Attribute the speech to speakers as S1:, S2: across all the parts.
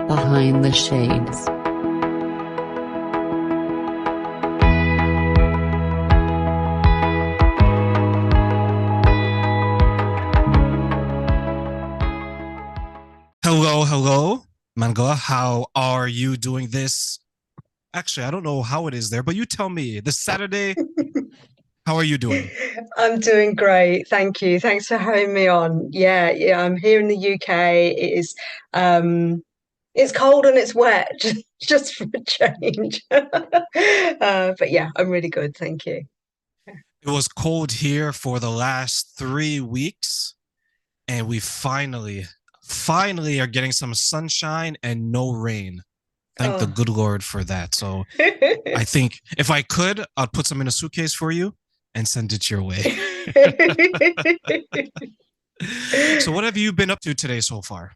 S1: Behind the Shades.
S2: Hello, Mangala. How are you doing this? Actually, I don't know how it is there, but you tell me. This Saturday, how are you doing?
S3: I'm doing great. Thank you. Thanks for having me on. Yeah, I'm here in the UK. It's cold and it's wet, just for a change. But yeah, I'm really good. Thank you.
S2: It was cold here for the last 3 weeks, and we finally are getting some sunshine and no rain. Thank the
S3: Oh.
S2: good Lord for that. So I think if I could, I'd put some in a suitcase for you and send it your way. So, what have you been up to today so far?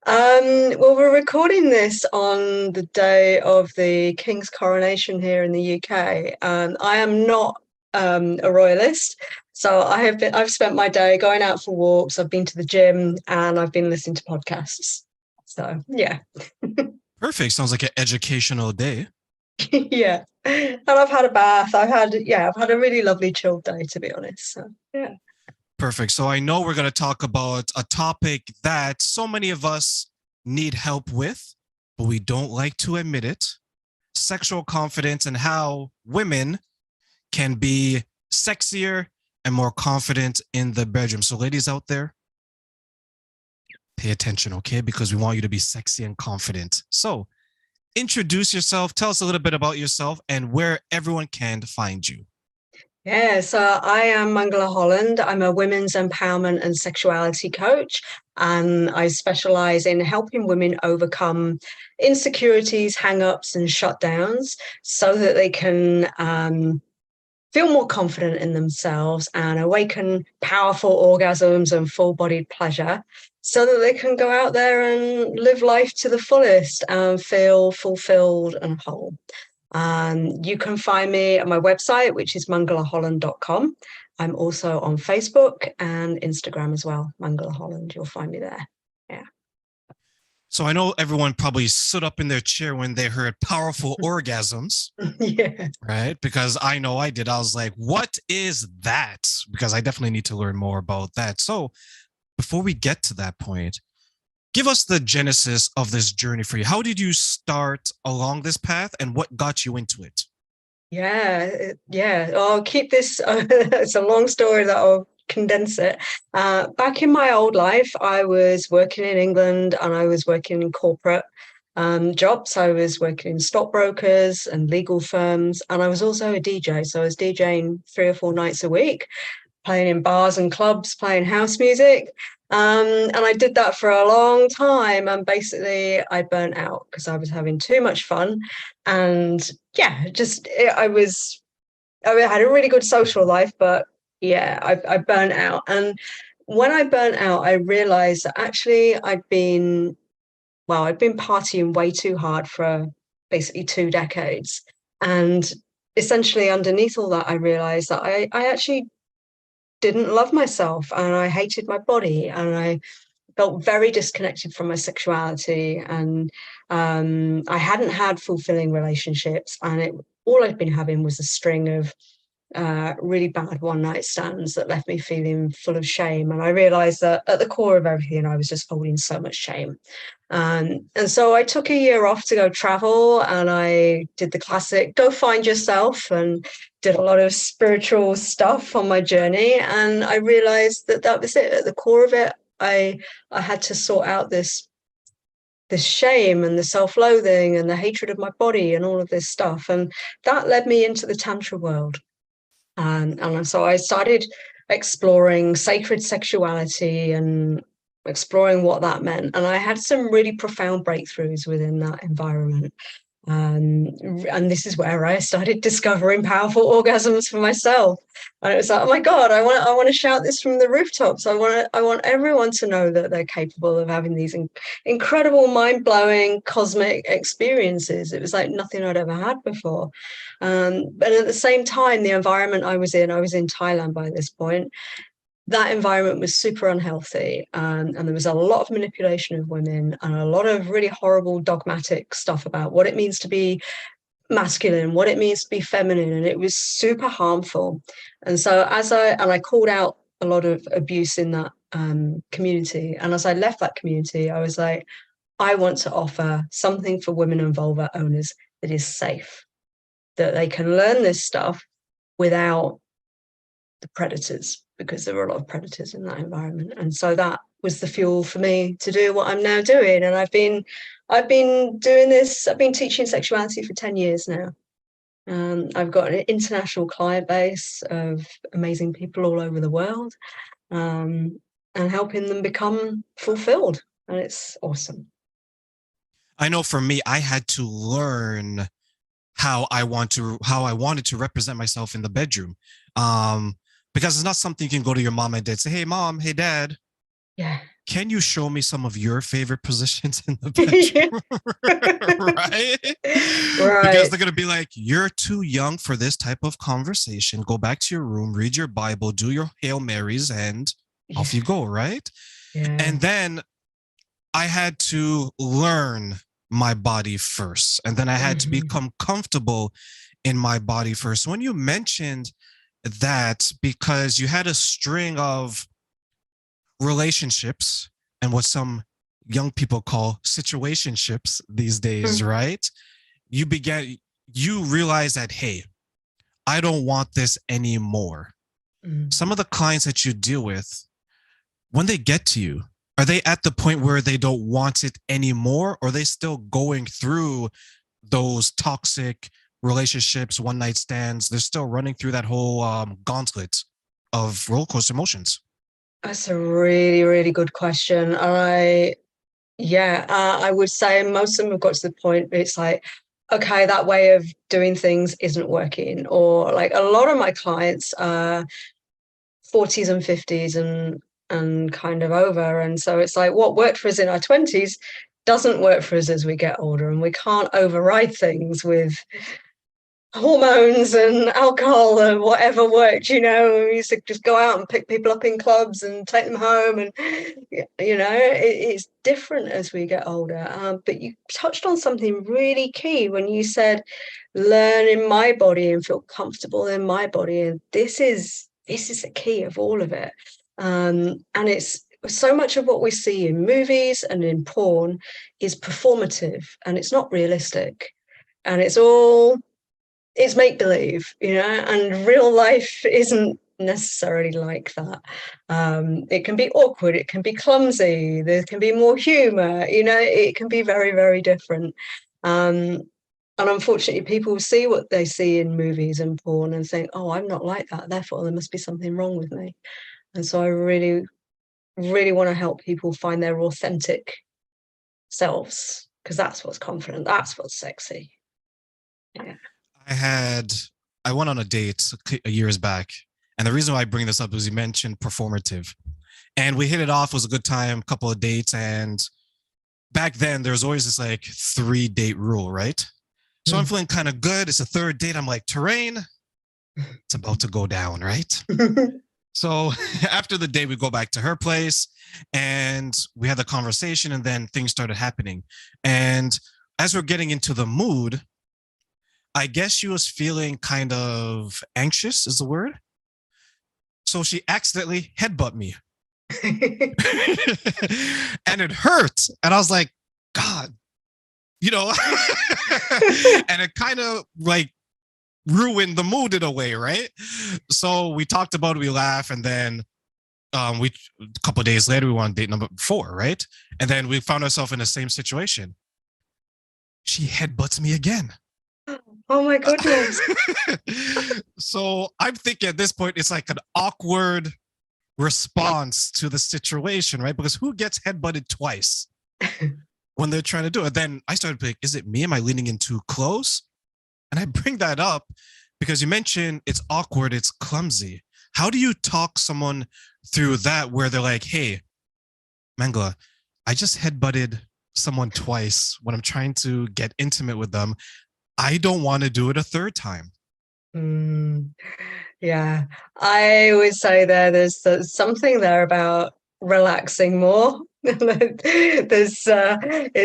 S3: Well, we're recording this on the day of the King's coronation here in the UK. I am not a royalist, so I've spent my day going out for walks. I've been to the gym and I've been listening to podcasts. So yeah,
S2: Perfect. Sounds like an educational day.
S3: yeah. And I've had a bath. I've had a really lovely chilled day, to be honest. So yeah.
S2: Perfect. So I know we're going to talk about a topic that so many of us need help with, but we don't like to admit it: sexual confidence and how women can be sexier and more confident in the bedroom. So, ladies out there, pay attention, okay? Because we want you to be sexy and confident. So, introduce yourself, tell us a little bit about yourself and where everyone can find you.
S3: Yeah, so I am Mangala Holland. I'm a women's empowerment and sexuality coach, and I specialize in helping women overcome insecurities, hang-ups, and shutdowns so that they can feel more confident in themselves and awaken powerful orgasms and full-bodied pleasure so that they can go out there and live life to the fullest and feel fulfilled and whole. You can find me at my website, which is mangalaholland.com. I'm also on Facebook and Instagram as well, Mangala Holland. You'll find me there. Yeah.
S2: So I know everyone probably stood up in their chair when they heard powerful orgasms,
S3: Yeah.
S2: right? Because I know I did. I was like, what is that? Because I definitely need to learn more about that. So before we get to that point, give us the genesis of this journey for you. How did you start along this path and what got you into it?
S3: Yeah. I'll keep this. It's a long story that I'll condense it. Back in my old life, I was working in England and I was working in corporate jobs. I was working in stockbrokers and legal firms, and I was also a DJ. So I was DJing 3 or 4 nights a week, playing in bars and clubs, playing house music. And I did that for a long time. And basically, I burnt out because I was having too much fun. And yeah, I had a really good social life, but yeah, I burnt out. And when I burnt out, I realized that actually I'd been partying way too hard for basically 2 decades. And essentially underneath all that, I realized that I actually didn't love myself and I hated my body and I felt very disconnected from my sexuality and I hadn't had fulfilling relationships and all I'd been having was a string of really bad one night stands that left me feeling full of shame. And I realized that at the core of everything, I was just holding so much shame. And so I took a year off to go travel and I did the classic go find yourself and did a lot of spiritual stuff on my journey. And I realized that that was it. At the core of it, I had to sort out this shame and the self-loathing and the hatred of my body and all of this stuff. And that led me into the Tantra world. And so I started exploring sacred sexuality and exploring what that meant. And I had some really profound breakthroughs within that environment. Um, and this is where I started discovering powerful orgasms for myself. And it was like, oh my God, I want to shout this from the rooftops. I want everyone to know that they're capable of having these incredible, mind-blowing cosmic experiences. It was like nothing I'd ever had before. But at the same time, the environment I was in Thailand by this point, that environment was super unhealthy, and there was a lot of manipulation of women and a lot of really horrible dogmatic stuff about what it means to be masculine, what it means to be feminine, and it was super harmful. And so I called out a lot of abuse in that community, and as I left that community, I was like, I want to offer something for women and vulva owners that is safe, that they can learn this stuff without the predators, because there were a lot of predators in that environment. And so that was the fuel for me to do what I'm now doing. And I've been doing this, I've been teaching sexuality for 10 years now. I've got an international client base of amazing people all over the world, and helping them become fulfilled. And it's awesome.
S2: I know for me, I had to learn how I wanted to represent myself in the bedroom. Because it's not something you can go to your mom and dad, say, hey mom, hey dad,
S3: Yeah.
S2: can you show me some of your favorite positions in the bedroom? Right? Because they're going to be like, you're too young for this type of conversation. Go back to your room, read your Bible, do your Hail Marys, and off you go, right?
S3: Yeah.
S2: And then I had to learn my body first. And then I had to become comfortable in my body first. When you mentioned that, because you had a string of relationships and what some young people call situationships these days, right? You realize that, hey, I don't want this anymore. Some of the clients that you deal with, when they get to you, are they at the point where they don't want it anymore, or are they still going through those toxic relationships, one night stands? They're still running through that whole gauntlet of roller coaster emotions.
S3: That's a really, really good question. I would say most of them have got to the point where it's like, okay, that way of doing things isn't working. Or like a lot of my clients are 40s and 50s and kind of over. And so it's like, what worked for us in our 20s doesn't work for us as we get older, and we can't override things with hormones and alcohol and whatever worked. We used to just go out and pick people up in clubs and take them home, and it's different as we get older. But you touched on something really key when you said learn in my body and feel comfortable in my body, and this is the key of all of it. And it's so much of what we see in movies and in porn is performative, and it's not realistic, and it's make-believe, and real life isn't necessarily like that. It can be awkward, it can be clumsy, there can be more humor, it can be very, very different. And unfortunately, people see what they see in movies and porn and think, oh, I'm not like that, therefore there must be something wrong with me. And so I really, really want to help people find their authentic selves, because that's what's confident, that's what's sexy. Yeah.
S2: I went on a date years back, and the reason why I bring this up is you mentioned performative, and we hit it off. It was a good time, couple of dates, and back then there was always this like 3-date rule, right? So I'm feeling kind of good. It's a third date. I'm like, terrain, it's about to go down, right? So after the date, we go back to her place and we had the conversation, and then things started happening. And as we're getting into the mood, I guess she was feeling kind of anxious is the word. So she accidentally headbutt me. And it hurt. And I was like, God, and it kind of like ruined the mood in a way, right? So we talked about it, we laughed, and then a couple of days later, we went on date number 4, right? And then we found ourselves in the same situation. She headbutts me again.
S3: Oh my goodness.
S2: So I'm thinking at this point, it's like an awkward response to the situation, right? Because who gets headbutted twice when they're trying to do it? Then I started thinking, is it me? Am I leaning in too close? And I bring that up because you mentioned it's awkward, it's clumsy. How do you talk someone through that where they're like, hey, Mangala, I just headbutted someone twice when I'm trying to get intimate with them. I don't want to do it a third time.
S3: Yeah, I always say there's something there about relaxing more. It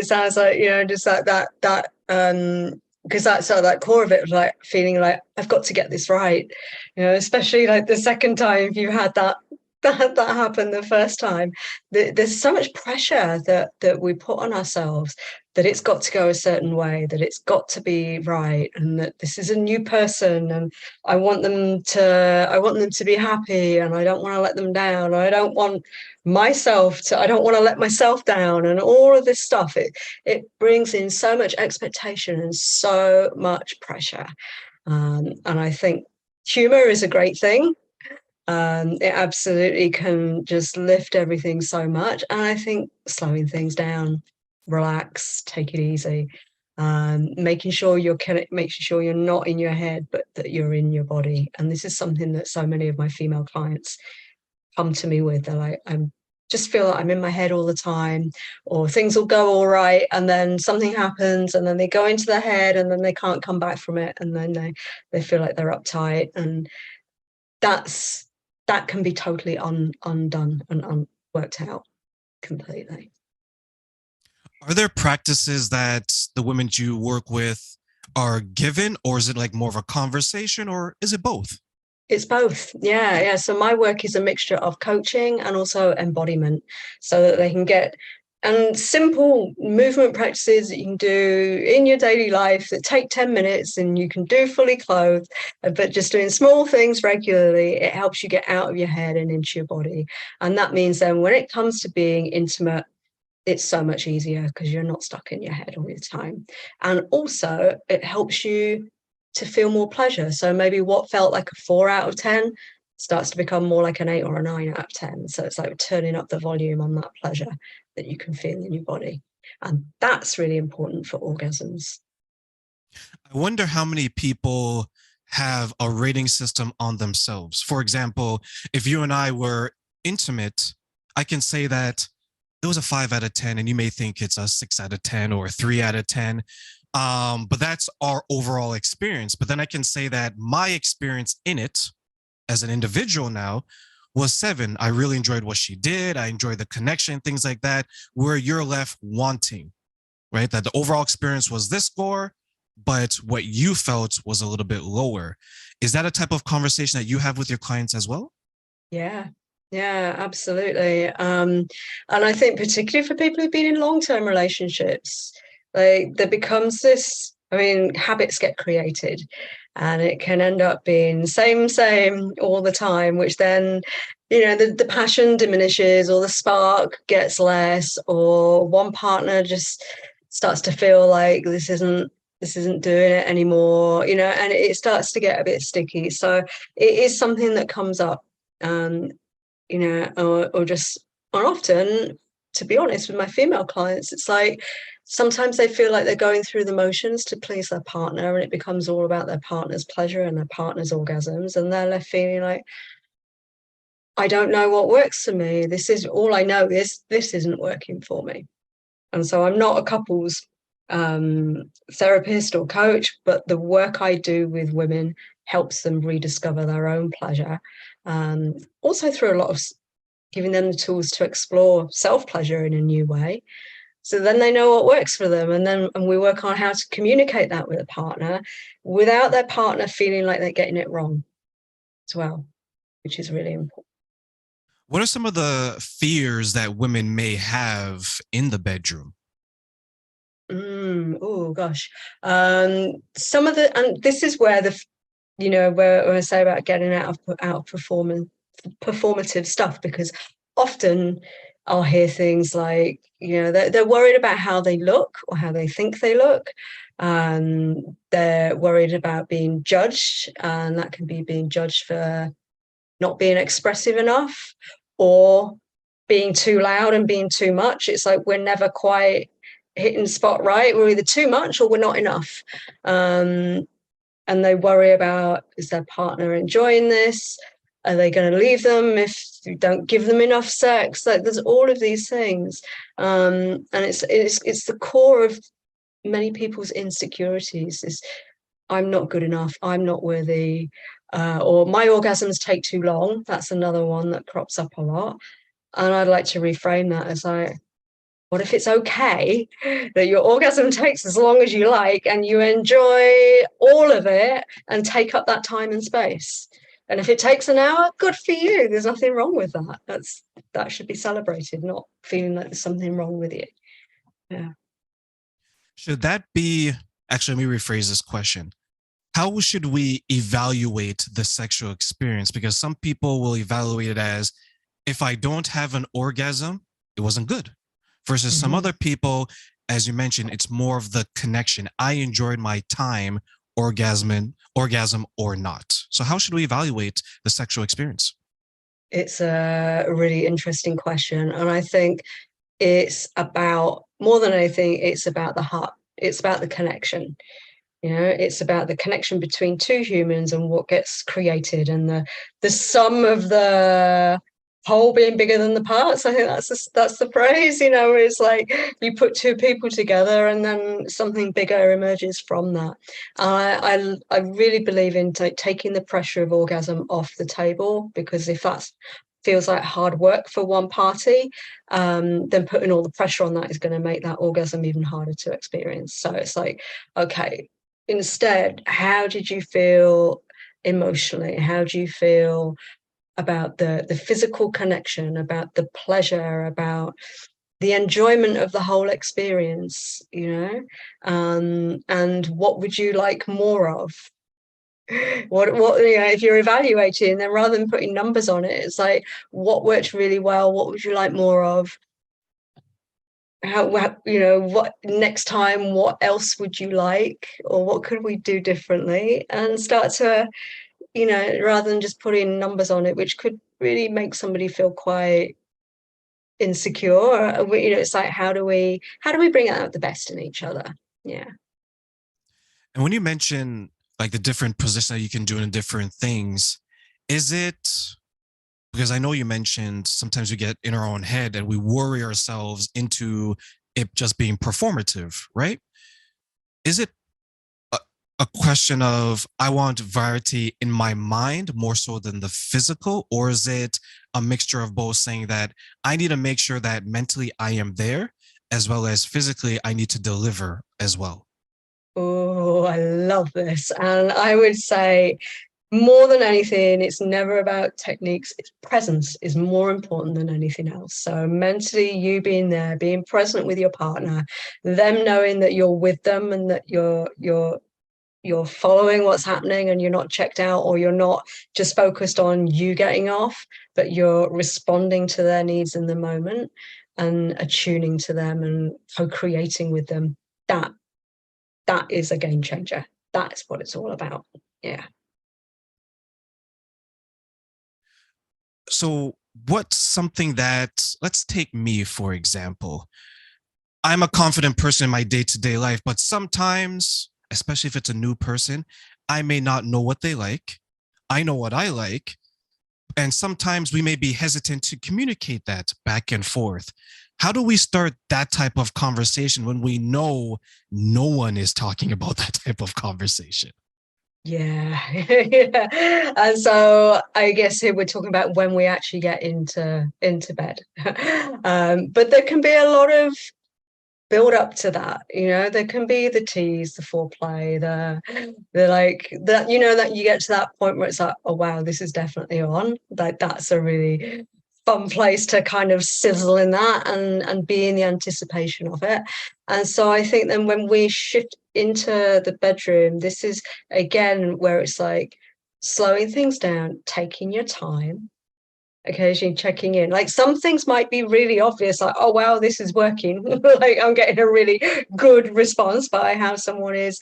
S3: sounds like, just like because that's sort of like core of it was like feeling like I've got to get this right, especially like the second time if you had that happened the first time. There's so much pressure that we put on ourselves that it's got to go a certain way, that it's got to be right, and that this is a new person, and I want them to be happy, and I don't want to let them down. I don't want I don't want to let myself down, and all of this stuff. It brings in so much expectation and so much pressure. And I think humor is a great thing. It absolutely can just lift everything so much. And I think slowing things down, relax, take it easy, making sure making sure you're not in your head, but that you're in your body. And this is something that so many of my female clients come to me with. They're like, I just feel like I'm in my head all the time, or things will go all right, and then something happens, and then they go into their head, and then they can't come back from it, and then they feel like they're uptight, and that can be totally undone and worked out completely.
S2: Are there practices that the women you work with are given, or is it like more of a conversation, or is it both?
S3: It's both. Yeah. So my work is a mixture of coaching and also embodiment, so that they can get and simple movement practices that you can do in your daily life that take 10 minutes and you can do fully clothed, but just doing small things regularly, it helps you get out of your head and into your body. And that means then when it comes to being intimate, it's so much easier because you're not stuck in your head all the time. And also it helps you to feel more pleasure. So maybe what felt like a 4 out of 10 starts to become more like an 8 or a 9 out of 10. So it's like turning up the volume on that pleasure that you can feel in your body. And that's really important for orgasms.
S2: I wonder how many people have a rating system on themselves. For example, if you and I were intimate, I can say that it was a 5 out of 10, and you may think it's a 6 out of 10 or a 3 out of 10. But that's our overall experience. But then I can say that my experience in it as an individual now was 7. I really enjoyed what she did. I enjoyed the connection, things like that, where you're left wanting, right? That the overall experience was this score, but what you felt was a little bit lower. Is that a type of conversation that you have with your clients as well?
S3: Yeah. Yeah, absolutely. And I think particularly for people who've been in long-term relationships, like there becomes this, I mean, habits get created and it can end up being same all the time, which then, the passion diminishes or the spark gets less, or one partner just starts to feel like this isn't doing it anymore, and it starts to get a bit sticky. So it is something that comes up. Um, or just, or often, to be honest, with my female clients, it's like sometimes they feel like they're going through the motions to please their partner, and it becomes all about their partner's pleasure and their partner's orgasms, and they're left feeling like, I don't know what works for me. This is all I know is this isn't working for me. And so I'm not a couples therapist or coach, but the work I do with women helps them rediscover their own pleasure. Also through a lot of giving them the tools to explore self-pleasure in a new way. So then they know what works for them. And we work on how to communicate that with a partner without their partner feeling like they're getting it wrong as well, which is really important.
S2: What are some of the fears that women may have in the bedroom?
S3: Oh gosh. Some of the, and this is where where I say about getting out of performative stuff, because often I'll hear things like, they're worried about how they look or how they think they look. They're worried about being judged, and that can be being judged for not being expressive enough or being too loud and being too much. It's like we're never quite hitting the spot right. We're either too much or we're not enough. And they worry about, is their partner enjoying this? Are they going to leave them if you don't give them enough sex? Like there's all of these things, and it's the core of many people's insecurities. Is I'm not good enough. I'm not worthy. or my orgasms take too long. That's another one that crops up a lot. And I'd like to reframe that as like, what if it's okay that your orgasm takes as long as you like and you enjoy all of it and take up that time and space? And if it takes an hour, good for you. There's nothing wrong with that. That should be celebrated, not feeling like there's something wrong with you. Yeah.
S2: Should that be, actually, let me rephrase this question. How should we evaluate the sexual experience? Because some people will evaluate it as, if I don't have an orgasm, it wasn't good. Versus some other people, as you mentioned, it's more of the connection. I enjoyed my time, orgasm or not. So how should we evaluate the sexual experience?
S3: It's a really interesting question. And I think it's about, more than anything, it's about the heart. It's about the connection. It's about the connection between two humans and what gets created, and the sum of the whole being bigger than the parts. I think that's the phrase. It's like you put two people together and then something bigger emerges from that. I really believe in taking the pressure of orgasm off the table, because if that feels like hard work for one party, then putting all the pressure on that is going to make that orgasm even harder to experience. So it's like, okay, instead, how did you feel emotionally? How do you feel about the physical connection, about the pleasure, about the enjoyment of the whole experience, and what would you like more of? What if you're evaluating, then rather than putting numbers on it, it's like, what worked really well? What would you like more of? What next time, what else would you like, or what could we do differently? And start to, rather than just putting numbers on it, which could really make somebody feel quite insecure. It's like, how do we bring out the best in each other? Yeah.
S2: And when you mention like the different positions that you can do in different things, is it, because I know you mentioned sometimes we get in our own head and we worry ourselves into it just being performative, right? Is it a question of, I want variety in my mind more so than the physical, or is it a mixture of both, saying that I need to make sure that mentally I am there, as well as physically I need to deliver as well?
S3: Oh, I love this. And I would say, more than anything, it's never about techniques. It's presence is more important than anything else. So mentally, you being there, being present with your partner, them knowing that you're with them and that you're following what's happening and you're not checked out, or you're not just focused on you getting off, but you're responding to their needs in the moment and attuning to them and co-creating with them. That is a game changer. That's what it's all about. Yeah.
S2: So what's something that, let's take me, for example. I'm a confident person in my day-to-day life, but sometimes, especially if it's a new person, I may not know what they like. I know what I like. And sometimes we may be hesitant to communicate that back and forth. How do we start that type of conversation when we know no one is talking about that type of conversation?
S3: Yeah. Yeah. And so I guess here we're talking about when we actually get into bed. But there can be a lot of build up to that. There can be the tease, the foreplay, the like that, that you get to that point where it's like, oh wow, this is definitely on. Like, that's a really fun place to kind of sizzle in that and be in the anticipation of it. And so I think then when we shift into the bedroom, this is again where it's like slowing things down, taking your time, occasionally checking in. Like, some things might be really obvious, like, oh wow, this is working. Like, I'm getting a really good response by how someone is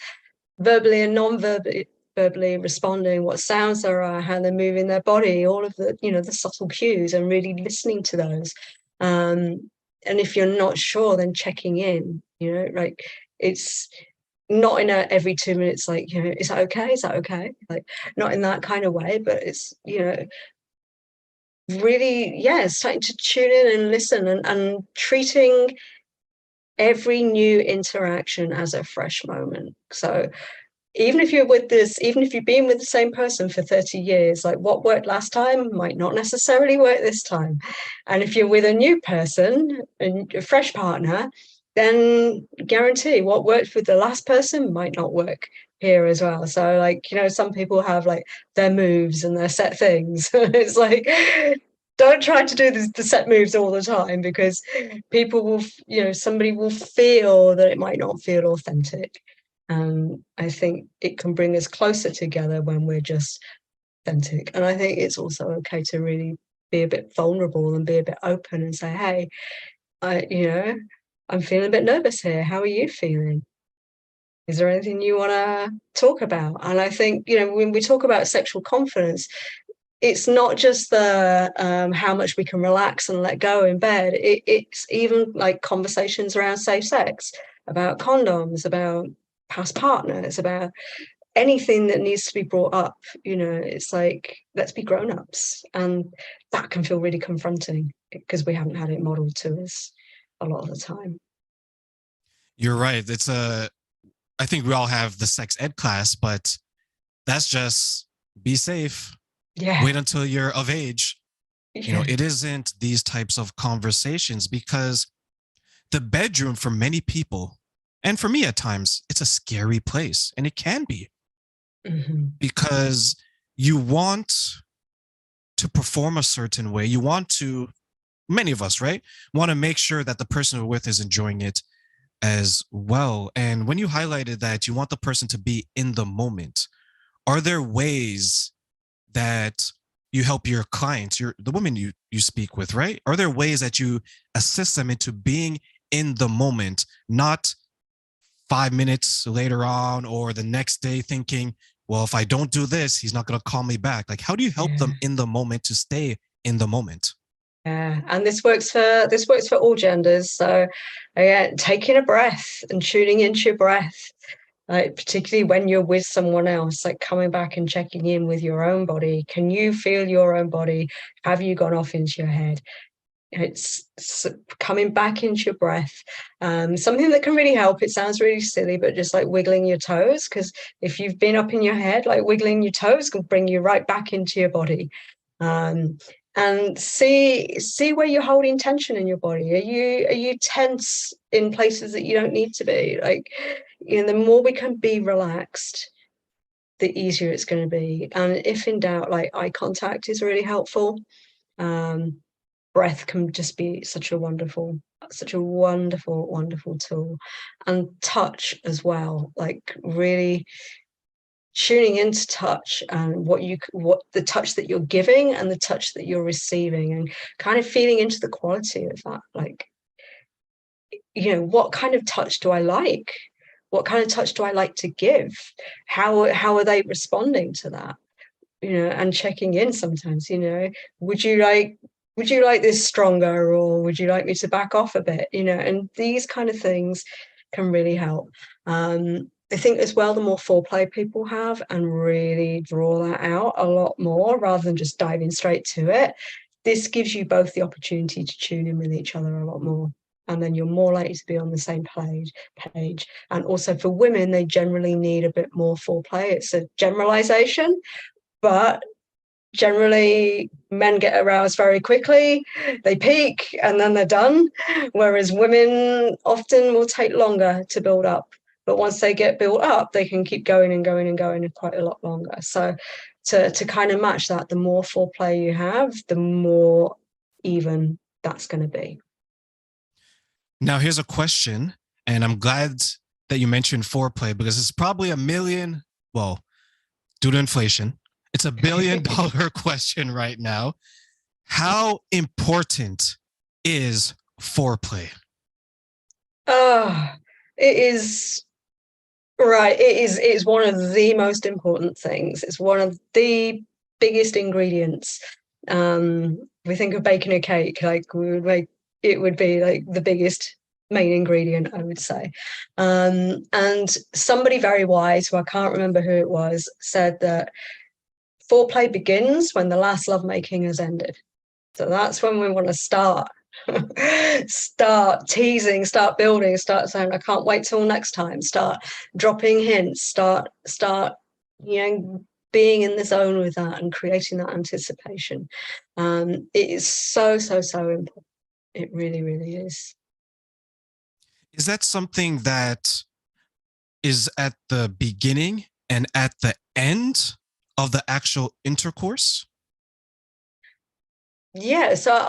S3: verbally and non-verbally responding, what sounds there are, how they're moving their body, all of the the subtle cues, and really listening to those. And if you're not sure, then checking in, like, it's not in a every 2 minutes, like, is that okay, like, not in that kind of way, but it's really, yeah, starting to tune in and listen, and treating every new interaction as a fresh moment. So even if you've been with the same person for 30 years, like what worked last time might not necessarily work this time. And if you're with a new person and a fresh partner, then guarantee what worked with the last person might not work here as well. So like, some people have like their moves and their set things. It's like, don't try to do the set moves all the time, because people will, somebody will feel that it might not feel authentic. I think it can bring us closer together when we're just authentic. And I think it's also okay to really be a bit vulnerable and be a bit open and say, hey, I'm feeling a bit nervous here. How are you feeling? Is there anything you want to talk about? And I think, when we talk about sexual confidence, it's not just the how much we can relax and let go in bed. It's even like conversations around safe sex, about condoms, about past partners, about anything that needs to be brought up. It's like, let's be grown-ups. And that can feel really confronting because we haven't had it modeled to us a lot of the time.
S2: You're right. I think we all have the sex ed class, but that's just be safe.
S3: Yeah.
S2: Wait until you're of age.
S3: Yeah.
S2: It isn't these types of conversations, because the bedroom for many people, and for me at times, it's a scary place, and it can be, because you want to perform a certain way. Many of us, right, want to make sure that the person we're with is enjoying it as well. And when you highlighted that you want the person to be in the moment, are there ways that you help your clients, the women you speak with, right? Are there ways that you assist them into being in the moment, not 5 minutes later on or the next day thinking, well, if I don't do this, he's not going to call me back? Like, how do you help them in the moment to stay in the moment?
S3: Yeah, and this works for all genders. So again, taking a breath and tuning into your breath, like particularly when you're with someone else, like coming back and checking in with your own body. Can you feel your own body? Have you gone off into your head? It's coming back into your breath. Something that can really help. It sounds really silly, but just like wiggling your toes, because if you've been up in your head, like wiggling your toes can bring you right back into your body. And see where you're holding tension in your body. Are you tense in places that you don't need to be? Like, the more we can be relaxed, the easier it's going to be. And if in doubt, like eye contact is really helpful. Breath can just be such a wonderful, wonderful tool. And touch as well, like really tuning into touch and what the touch that you're giving and the touch that you're receiving, and kind of feeling into the quality of that. Like, what kind of touch do I like? What kind of touch do I like to give? How are they responding to that? And checking in sometimes, would you like this stronger, or would you like me to back off a bit? And these kind of things can really help. I think as well, the more foreplay people have and really draw that out a lot more rather than just diving straight to it, this gives you both the opportunity to tune in with each other a lot more. And then you're more likely to be on the same page. And also for women, they generally need a bit more foreplay. It's a generalization, but generally men get aroused very quickly, they peak, and then they're done. Whereas women often will take longer to build up. But once they get built up, they can keep going and going and going quite a lot longer. So to kind of match that, the more foreplay you have, the more even that's going to be.
S2: Now, here's a question, and I'm glad that you mentioned foreplay, because it's probably due to inflation, it's $1 billion question right now. How important is foreplay?
S3: It is. Right, it's one of the most important things. It's one of the biggest ingredients. We think of baking a cake, like it would be like the biggest main ingredient, I would say. And somebody very wise, who I can't remember who it was, said that foreplay begins when the last lovemaking has ended. So that's when we want to start Start teasing, start building, start saying, I can't wait till next time, start dropping hints, start, being in the zone with that and creating that anticipation. It is so important. It really, really is.
S2: Is that something that is at the beginning and at the end of the actual intercourse?
S3: Yeah, so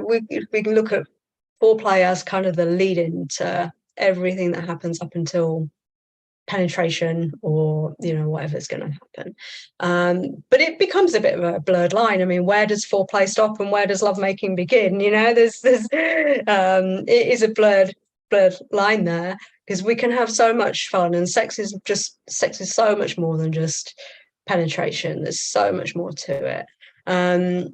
S3: we can look at foreplay as kind of the lead into everything that happens up until penetration or whatever's going to happen, but it becomes a bit of a blurred line. I mean, where does foreplay stop and where does lovemaking begin? There's it is a blurred line there, because we can have so much fun, and sex is so much more than just penetration. There's so much more to it.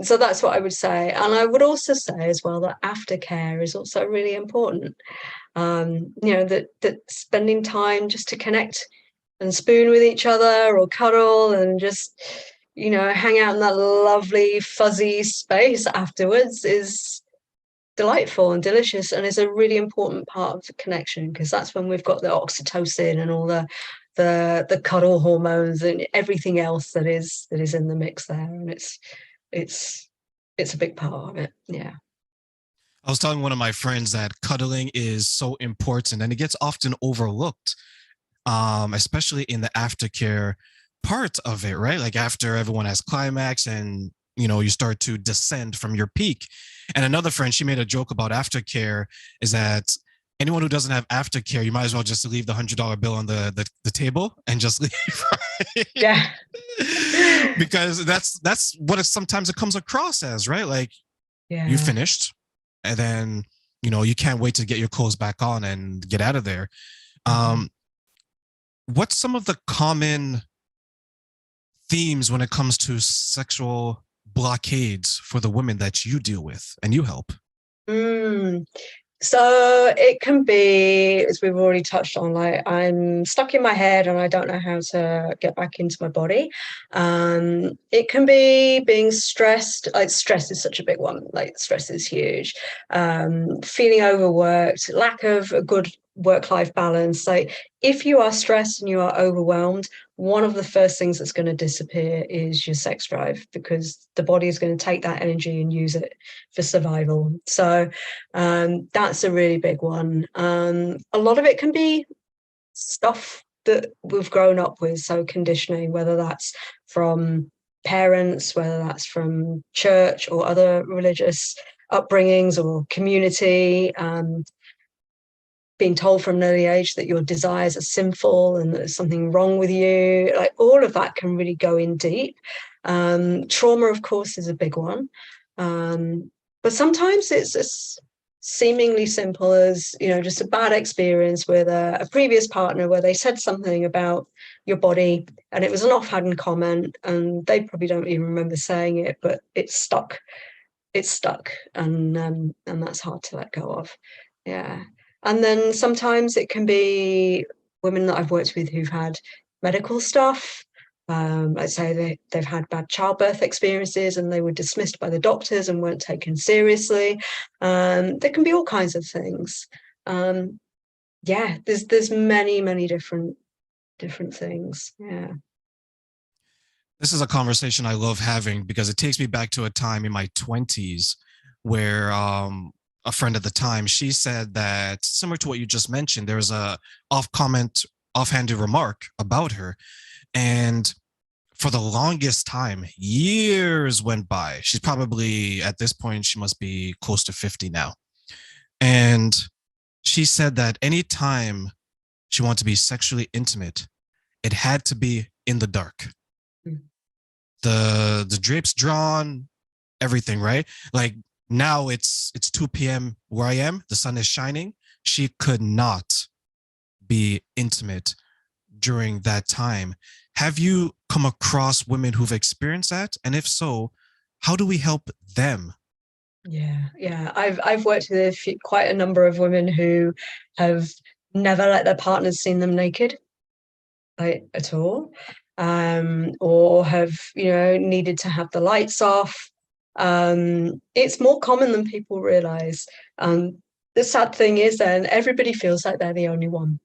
S3: So that's what I would say. And I would also say as well that aftercare is also really important. That spending time just to connect and spoon with each other or cuddle and just, hang out in that lovely fuzzy space afterwards is delightful and delicious, and is a really important part of the connection, because that's when we've got the oxytocin and all the cuddle hormones and everything else that is in the mix there. And it's a big part of it. Yeah.
S2: I was telling one of my friends that cuddling is so important and it gets often overlooked, especially in the aftercare part of it, right? Like after everyone has climax and you start to descend from your peak. And another friend, she made a joke about aftercare, is that anyone who doesn't have aftercare, you might as well just leave the $100 bill on the table and just leave. Right?
S3: Yeah.
S2: Because that's what sometimes it comes across as, right? Like,
S3: yeah,
S2: you finished, and then you can't wait to get your clothes back on and get out of there. What's some of the common themes when it comes to sexual blockades for the women that you deal with and you help?
S3: So it can be, as we've already touched on, like I'm stuck in my head and I don't know how to get back into my body. It can be being stressed. Like, stress is such a big one. Like, stress is huge. Feeling overworked, lack of a good work-life balance. Like, if you are stressed and you are overwhelmed, one of the first things that's going to disappear is your sex drive, because the body is going to take that energy and use it for survival. So that's a really big one. A lot of it can be stuff that we've grown up with, so conditioning, whether that's from parents, whether that's from church or other religious upbringings or community, being told from an early age that your desires are sinful and there's something wrong with you. Like, all of that can really go in deep. Trauma, of course, is a big one. But sometimes it's as seemingly simple as, just a bad experience with a previous partner where they said something about your body and it was an offhand comment and they probably don't even remember saying it, but it's stuck. And that's hard to let go of. Yeah. And then sometimes it can be women that I've worked with who've had medical stuff. Let's say they've had bad childbirth experiences and they were dismissed by the doctors and weren't taken seriously. There can be all kinds of things. There's many different things. Yeah.
S2: This is a conversation I love having because it takes me back to a time in my 20s where a friend at the time, she said that, similar to what you just mentioned, there was a offhanded remark about her. And for the longest time, years went by. She's probably, at this point, she must be close to 50 now. And she said that anytime she wanted to be sexually intimate, it had to be in the dark. The drapes drawn, everything, right? Like, now it's 2 p.m. where I am, the sun is shining. She could not be intimate during that time. Have you come across women who've experienced that? And if so, how do we help them?
S3: Yeah. I've worked with quite a number of women who have never let their partners see them naked, like, at all, or have needed to have the lights off, It's more common than people realize. The sad thing is then everybody feels like they're the only one,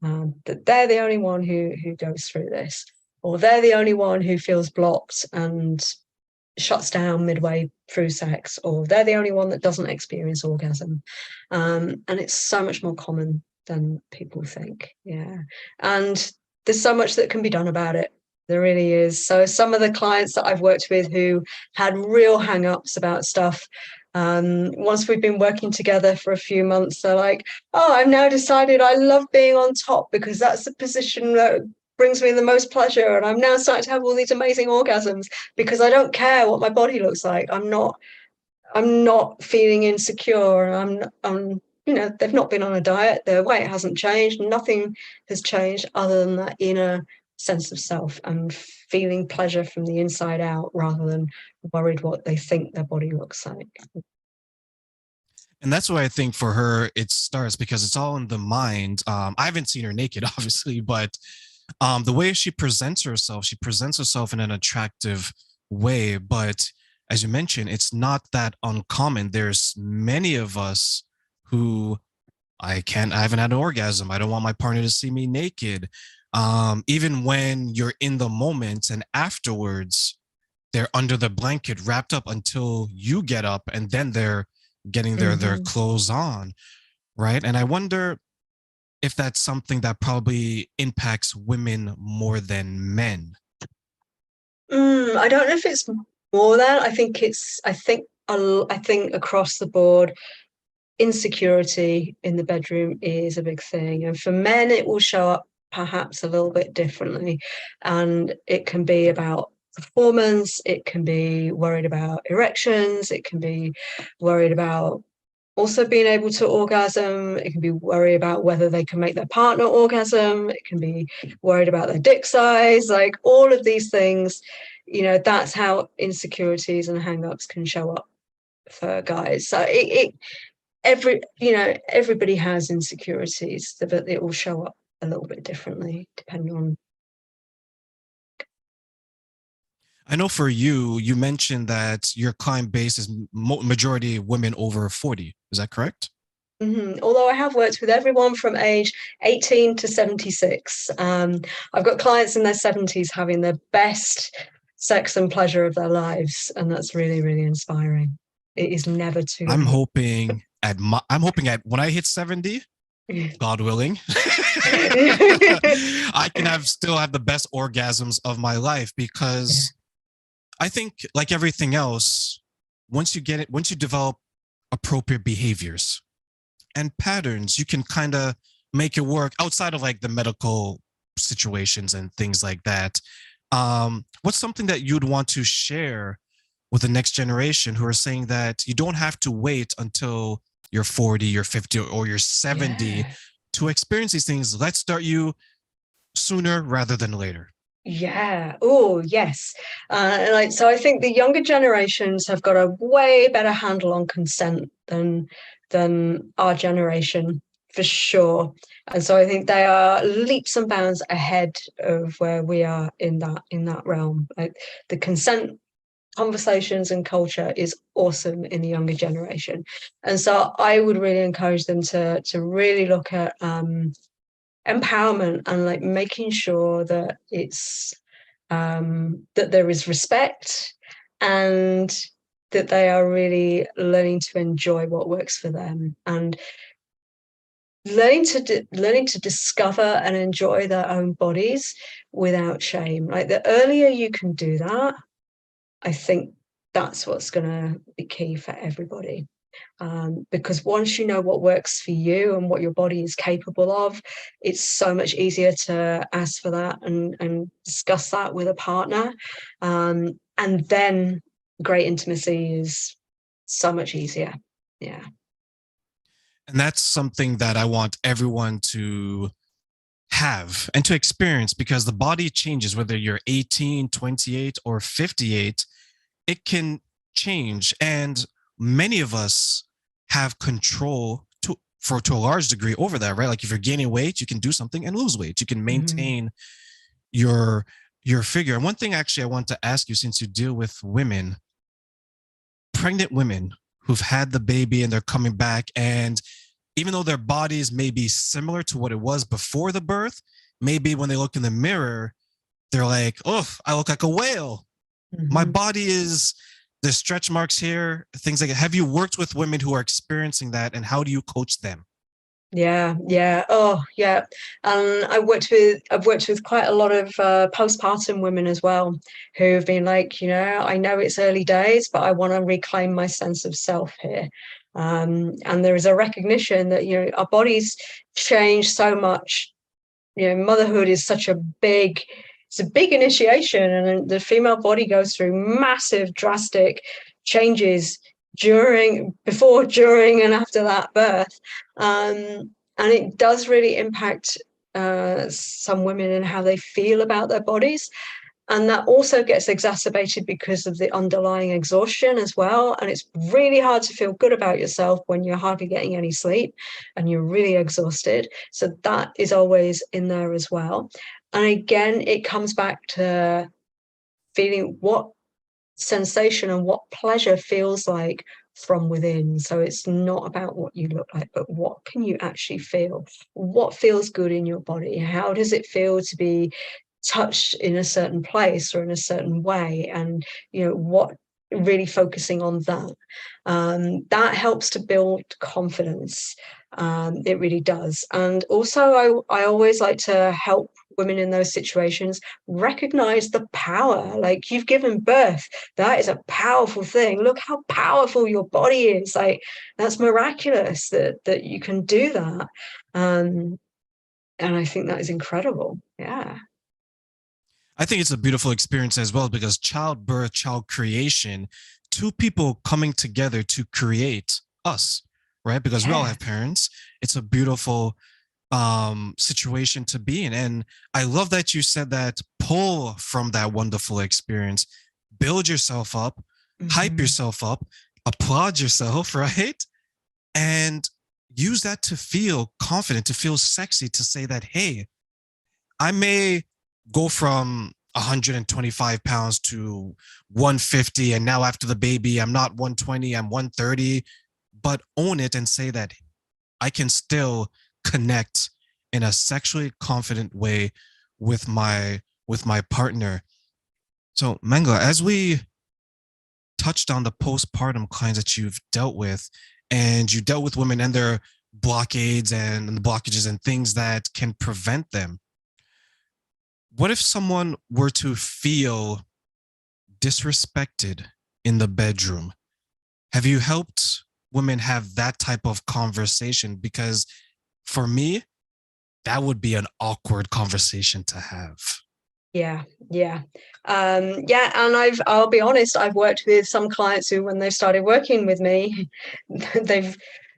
S3: that they're the only one who goes through this, or they're the only one who feels blocked and shuts down midway through sex, or they're the only one that doesn't experience orgasm. And it's so much more common than people think. Yeah. And there's so much that can be done about it. There really is. So some of the clients that I've worked with who had real hang-ups about stuff, once we've been working together for a few months, they're like, oh, I've now decided I love being on top because that's the position that brings me the most pleasure. And I'm now starting to have all these amazing orgasms because I don't care what my body looks like. I'm not feeling insecure. They've not been on a diet. Their weight hasn't changed. Nothing has changed other than that inner sense of self and feeling pleasure from the inside out rather than worried what they think their body looks like.
S2: And that's why I think for her it starts, because it's all in the mind. I haven't seen her naked, obviously, but the way she presents herself in an attractive way. But as you mentioned, it's not that uncommon. There's many of us who I haven't had an orgasm. I don't want my partner to see me naked. Even when you're in the moment and afterwards, they're under the blanket wrapped up until you get up, and then they're getting their clothes on. Right. And I wonder if that's something that probably impacts women more than men.
S3: I don't know if it's more than. I think across the board, insecurity in the bedroom is a big thing. And for men, it will show up perhaps a little bit differently. And it can be about performance, it can be worried about erections, it can be worried about also being able to orgasm. It can be worried about whether they can make their partner orgasm. It can be worried about their dick size, like all of these things. That's how insecurities and hang-ups can show up for guys. So everybody has insecurities, but it will show up a little bit differently depending on.
S2: I know for you, you mentioned that your client base is majority women over 40. Is that correct?
S3: Although I have worked with everyone from age 18 to 76. I've got clients in their 70s having the best sex and pleasure of their lives, and that's really, really inspiring. It is never too late.
S2: I'm hoping at when I hit 70, God willing, I can still have the best orgasms of my life, because I think, like everything else, once you develop appropriate behaviors and patterns, you can kind of make it work outside of like the medical situations and things like that. What's something that you'd want to share with the next generation who are saying that you don't have to wait until you're 40, you're 50, or you're 70 to experience these things? Let's start you sooner rather than later.
S3: Yeah. Oh, yes. So I think the younger generations have got a way better handle on consent than our generation, for sure. And so I think they are leaps and bounds ahead of where we are in that realm. Like the consent conversations and culture is awesome in the younger generation. And so I would really encourage them to really look at empowerment and like making sure that it's that there is respect and that they are really learning to enjoy what works for them and learning to discover and enjoy their own bodies without shame. Like the earlier you can do that, I think that's what's going to be key for everybody. Because once you know what works for you and what your body is capable of, it's so much easier to ask for that and discuss that with a partner. And then great intimacy is so much easier. Yeah.
S2: And that's something that I want everyone to have and to experience, because the body changes, whether you're 18, 28, or 58, it can change. And many of us have control to a large degree over that, right? Like if you're gaining weight, you can do something and lose weight. You can maintain your figure. And one thing actually I want to ask you, since you deal with women, pregnant women who've had the baby and they're coming back, and even though their bodies may be similar to what it was before the birth, maybe when they look in the mirror, they're like, oh, I look like a whale. My body is, there's stretch marks here, things like that. Have you worked with women who are experiencing that, and how do you coach them?
S3: Yeah, yeah. Oh, yeah. And I've worked with quite a lot of postpartum women as well, who've been like, I know it's early days, but I want to reclaim my sense of self here. And there is a recognition that, our bodies change so much. Motherhood is such it's a big initiation, and the female body goes through massive, drastic changes before, during, and after that birth. And it does really impact some women and how they feel about their bodies. And that also gets exacerbated because of the underlying exhaustion as well. And it's really hard to feel good about yourself when you're hardly getting any sleep and you're really exhausted. So that is always in there as well. And again, it comes back to feeling what sensation and what pleasure feels like from within. So it's not about what you look like, but what can you actually feel? What feels good in your body? How does it feel to be touched in a certain place or in a certain way? And what, really focusing on that helps to build confidence. It really does. And also I always like to help women in those situations recognize the power. Like, you've given birth, that is a powerful thing. Look how powerful your body is. Like, that's miraculous that you can do that. And I think that is incredible. Yeah.
S2: I think it's a beautiful experience as well, because childbirth, child creation, two people coming together to create us, right? Because we all have parents. It's a beautiful situation to be in. And I love that you said that, pull from that wonderful experience, build yourself up, hype yourself up, applaud yourself, right? And use that to feel confident, to feel sexy, to say that, hey, I may go from 125 pounds to 150, and now after the baby, I'm not 120, I'm 130, but own it and say that I can still connect in a sexually confident way with my partner. So, Mangala, as we touched on the postpartum clients that you've dealt with, and you dealt with women and their blockades and the blockages and things that can prevent them, what if someone were to feel disrespected in the bedroom? Have you helped women have that type of conversation? Because for me, that would be an awkward conversation to have.
S3: Yeah. And I'll be honest, I've worked with some clients who, when they started working with me, they've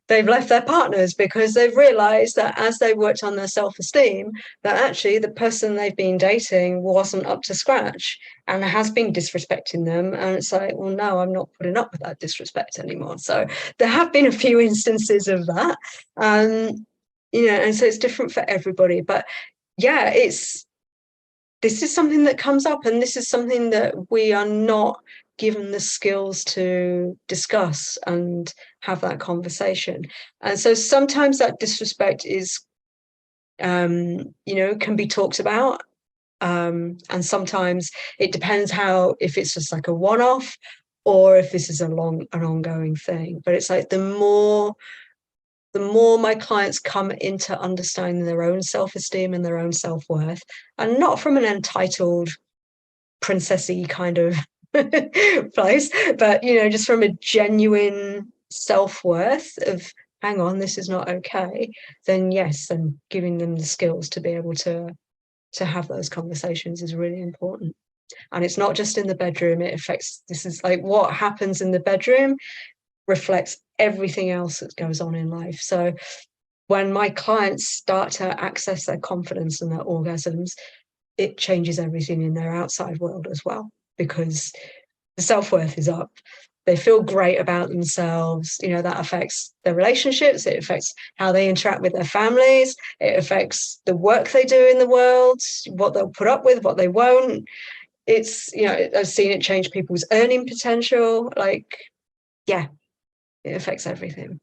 S3: left their partners because they've realized that as they worked on their self-esteem, that actually the person they've been dating wasn't up to scratch and has been disrespecting them. And it's like, well, no, I'm not putting up with that disrespect anymore. So there have been a few instances of that. And so it's different for everybody. But yeah, this is something that comes up, and this is something that we are not given the skills to discuss and have that conversation. And so sometimes that disrespect is, can be talked about. And sometimes it depends if it's just like a one-off or if this is an ongoing thing. But it's like the more my clients come into understanding their own self-esteem and their own self-worth, and not from an entitled princessy kind of place, but just from a genuine self-worth of, hang on, this is not okay, then yes, and giving them the skills to be able to have those conversations is really important. And it's not just in the bedroom. This is like what happens in the bedroom reflects everything else that goes on in life. So when my clients start to access their confidence and their orgasms, it changes everything in their outside world as well, because the self-worth is up. They feel great about themselves. That affects their relationships. It affects how they interact with their families. It affects the work they do in the world, what they'll put up with, what they won't. It's, I've seen it change people's earning potential. Like, yeah, it affects everything.